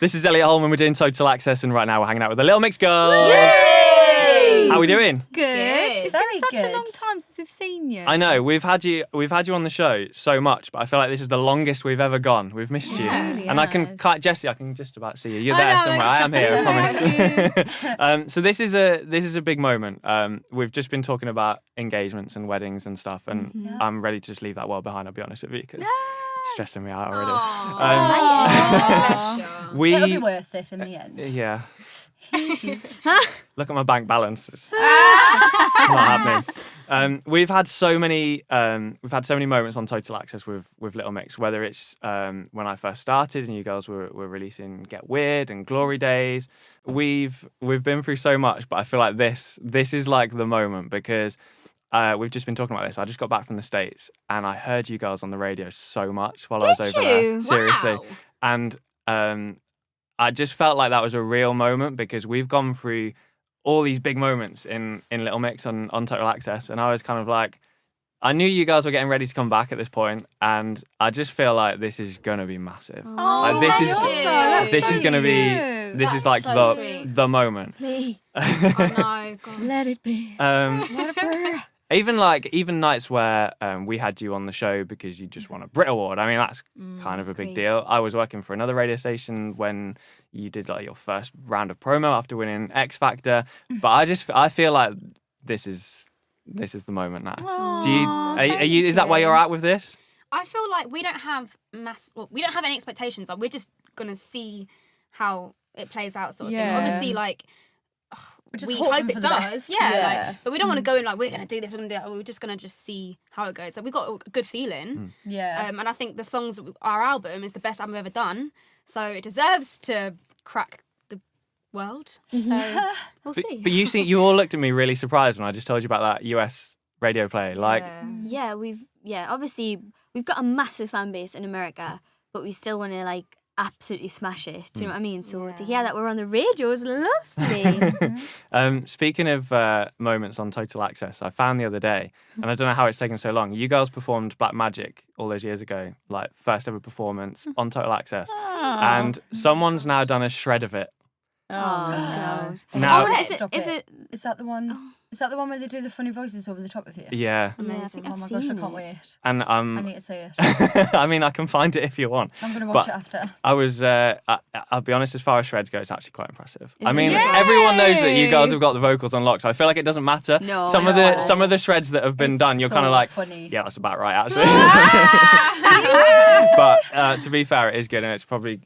This is Elliot Holman. We're doing Total Access, and right now we're hanging out with the Little Mix girls. Yay! How are we doing? Good. It's Very been such good. a long time since we've seen you. I know we've had you on the show so much, but I feel like this is the longest we've ever gone. We've missed you, Yes. and I can, Jessie, I can just about see you. You're I there know. somewhere. I am here. I Yeah. promise. So this is a big moment. We've just been talking about engagements and weddings and stuff, and I'm ready to just leave that world behind. I'll be honest with you, because it's stressing me out already. Bless you. It'll be worth it in the end. Yeah. Look at my bank balance. It's not happening. We've had so many moments on Total Access with Little Mix. Whether it's when I first started and you girls were releasing Get Weird and Glory Days. We've been through so much, but I feel like this is like the moment because we've just been talking about this. I just got back from the States and I heard you girls on the radio so much while I was over there. Seriously. Wow. And I just felt like that was a real moment because we've gone through all these big moments in Little Mix on Total Access, and I was kind of like, I knew you guys were getting ready to come back at this point, and I just feel like this is gonna be massive. Like, this is gonna be this is like so sweet. the moment. Please. Oh no, God. Let it be. Even nights where we had you on the show because you just won a Brit Award. I mean, that's kind of a big crazy. deal. I was working for another radio station when you did like your first round of promo after winning X Factor. But I feel like this is the moment now. Are you? Is that where you're at with this? I feel like we don't have we don't have any expectations. Like, we're just gonna see how it plays out, sort of thing. Yeah. Obviously, like, just we hoping hope for it the does. best. Yeah. Yeah. Like, but we don't want to go in like, we're gonna do this, we're gonna do that. We're just gonna see how it goes. Like, we got a good feeling. Yeah. And I think the songs, our album is the best album we've ever done. So it deserves to crack the world. So we'll see. But you all looked at me really surprised when I just told you about that US radio play. Like, Yeah. Obviously we've got a massive fan base in America, but we still want to like absolutely smash it. Do you know what I mean? So to hear that we're on the radio is lovely. Speaking of moments on Total Access, I found the other day, and I don't know how it's taken so long. You girls performed Black Magic all those years ago, like first ever performance on Total Access, and someone's now done a shred of it. Oh God. Now- Oh, Stop is it. it? Is that the one? Is that the one where they do the funny voices over the top of you? Yeah, Yeah, I think Oh I've my seen gosh, I it. can't wait. and I need to see it. I mean, I can find it if you want. I'm going to watch But it after. I was, I'll be honest, as far as shreds go, it's actually quite impressive. I it? mean, Yay! everyone knows that you guys have got the vocals on lock, so I feel like it doesn't matter. No, some I of know. the shreds that have been It's done, you're kind so of like, funny. yeah, that's about right, actually. But to be fair, it is good, and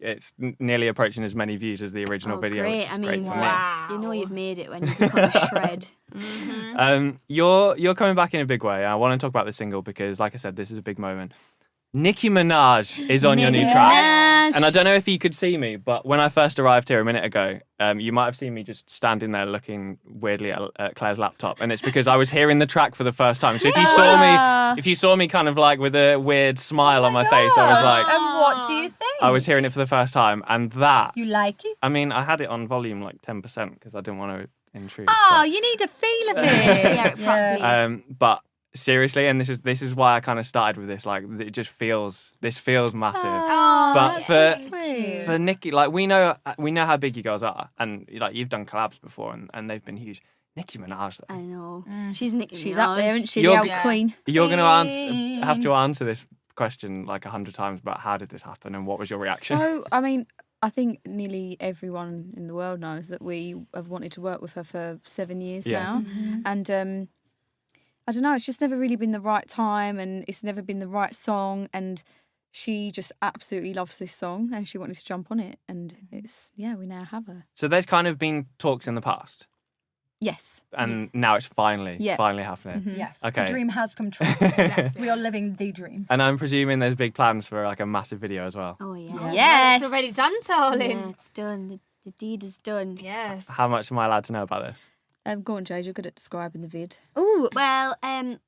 it's nearly approaching as many views as the original video, Great. which is I great mean, for me. Wow. you know you've made it when you become a shred. You're coming back in a big way. I want to talk about the single because, like I said, this is a big moment. Nicki Minaj is on your new track. And I don't know if you could see me, but when I first arrived here a minute ago, you might have seen me just standing there looking weirdly at Claire's laptop, and it's because I was hearing the track for the first time. So if you saw me kind of like with a weird smile on my face, I was like, And what do you think? I was hearing it for the first time, and that, You like it? I mean, I had it on volume like 10% because I didn't want to intrude. Ah, Oh, you need a feel of it. Yeah, properly. But seriously, and this is why I kind of started with this. Like, this feels massive. Oh, But that's so sweet. for Nicki, like we know how big you girls are, and like you've done collabs before, and they've been huge. Nicki Minaj, I though. know. She's Nicki She's Minaj. up there, isn't she? You're The old g- queen. You're gonna have to answer this question like 100 times about how did this happen and what was your reaction? So, I mean, I think nearly everyone in the world knows that we have wanted to work with her for 7 years Yeah. now. And I don't know, it's just never really been the right time and it's never been the right song. And she just absolutely loves this song and she wanted to jump on it. And we now have her. So there's kind of been talks in the past, Yes. and now it's finally Yeah. happening. Yes. Okay. The dream has come true. We are living the dream. And I'm presuming there's big plans for like a massive video as well. Oh yeah. Yes. It's already done, darling. Yeah, it's done. The deed is done. Yes. How much am I allowed to know about this? Go on, Jade, you're good at describing the vid. Ooh, well,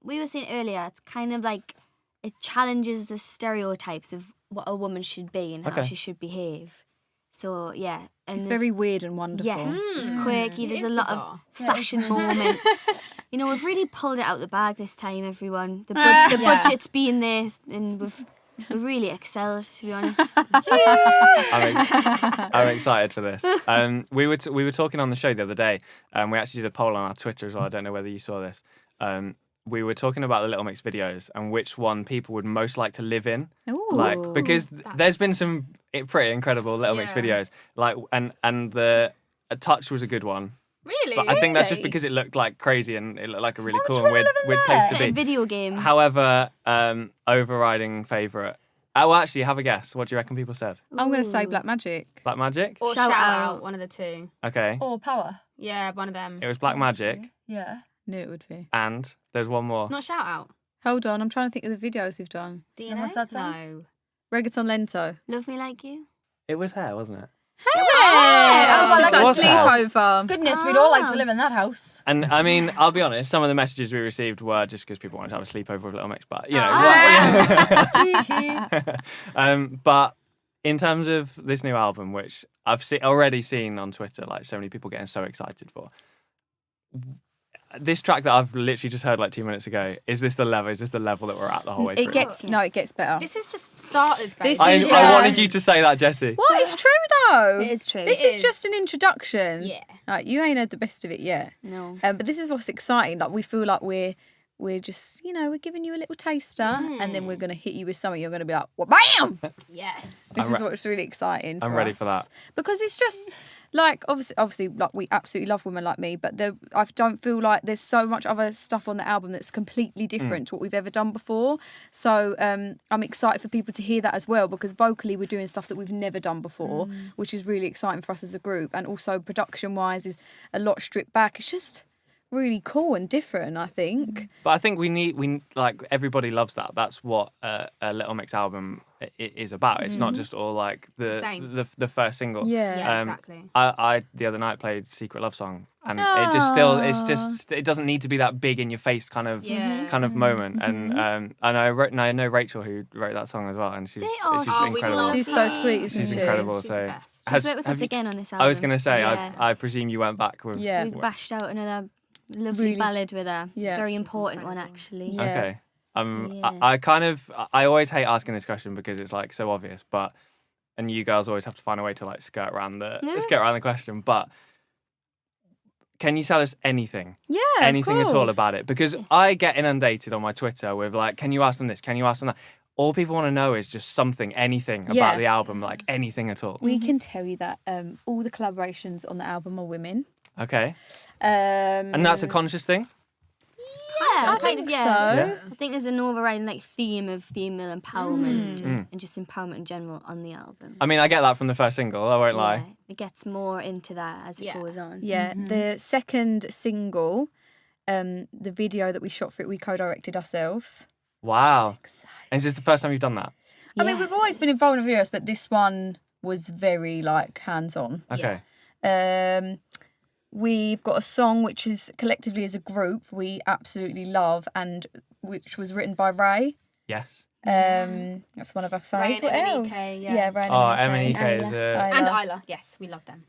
we were saying earlier, it's kind of like it challenges the stereotypes of what a woman should be and how Okay. she should behave. So yeah, and It's there's- very weird and wonderful. yes, it's quirky. It There's is a lot bizarre. of fashion moments. You know, we've really pulled it out the bag this time, everyone. The Yeah. budget's been there, and we've We really excelled, to be honest. I'm excited for this. We were talking on the show the other day. We actually did a poll on our Twitter as well. I don't know whether you saw this. We were talking about the Little Mix videos and which one people would most like to live in. Ooh. Because there's been some pretty incredible Little Mix Yeah. videos. And the Touch was a good one. Really? But I think that's just Really? because it looked like crazy and it looked like a really How cool much and would I weird live in place to there? A be. video game. However, overriding favourite. Oh, actually, have a guess. What do you reckon people said? I'm going to say Ooh. Black Magic. Black Magic? or Shout shout out. out, one of the two. Okay. Or Power. Yeah, one of them. It was Black Magic, Yeah. Knew it would be. and there's one more. Not shout out. Hold on, I'm trying to think of the videos we've done. Do you And know? what's that No. song? Reggaeton Lento. Love Me Like You. It was Hair, wasn't it? Yeah, Oh, oh, like like what's a that? sleepover. Goodness, we'd all like to Ah. live in that house. And I mean, I'll be honest, some of the messages we received were just because people wanted to have a sleepover with Little Mix, but you know. But in terms of this new album, which I've already seen on Twitter, like so many people getting so excited for. This track that I've literally just heard like 2 minutes ago, is this the level that we're at the whole way through? It gets better. This is just starters, This baby. is- I wanted you to say that, Jessie. What? It's true though. It is true. This It is is. just an introduction. Yeah. Like, you ain't heard the best of it yet. No. But this is what's exciting. Like, we feel like we're just, we're giving you a little taster, and then we're gonna hit you with something. You're gonna be like, well, bam! Yes. This I'm is what's really exciting. I'm for ready us. for that. Because it's just like obviously like we absolutely love Women Like Me, but I don't feel like there's so much other stuff on the album that's completely different to what we've ever done before. So I'm excited for people to hear that as well, because vocally we're doing stuff that we've never done before, which is really exciting for us as a group, and also production wise is a lot stripped back. It's just really cool and different, I think. But I think we like everybody loves that. That's what a Little Mix album is about. It's not just all like Same. the first single. Yeah. Yeah, exactly. I the other night played Secret Love Song, and it doesn't need to be that big in your face kind of Yeah. moment. And I know Rachel who wrote that song as well, and she's are she's Oh, we incredible. love She's so her. sweet, isn't She's she? incredible. She's so the best. Just work with have us you- again on this album. I was gonna say Yeah. I presume you went back with. Yeah. We bashed out another lovely Really- ballad with her. Yeah. Very She's important one, incredible. actually. Yeah. Okay. Yeah. I always hate asking this question because it's like so obvious, and you girls always have to find a way to like skirt around the question. But can you tell us anything? Yeah, Anything of at all course. about it? Because I get inundated on my Twitter with like, can you ask them this? Can you ask them that? All people want to know is just anything Yeah. about the album, like anything at all. We can tell you that all the collaborations on the album are women. Okay. And And that's a conscious thing? Yeah, I think so. Yeah. I think there's an overriding like theme of female empowerment and just empowerment in general on the album. I mean, I get that from the first single, I won't lie. Yeah, it gets more into that as it Yeah. goes on. Yeah, the second single, the video that we shot for it, we co-directed ourselves. Wow. And is this the first time you've done that? I mean, we've always been involved in videos, but this one was very like hands-on. Okay. We've got a song which is collectively as a group we absolutely love, and which was written by Ray. Yes. That's one of our faves. Ray What and else? MNEK, yeah. Ray and Oh, MNEK. M&EK is a... And Isla. Yes, we love them.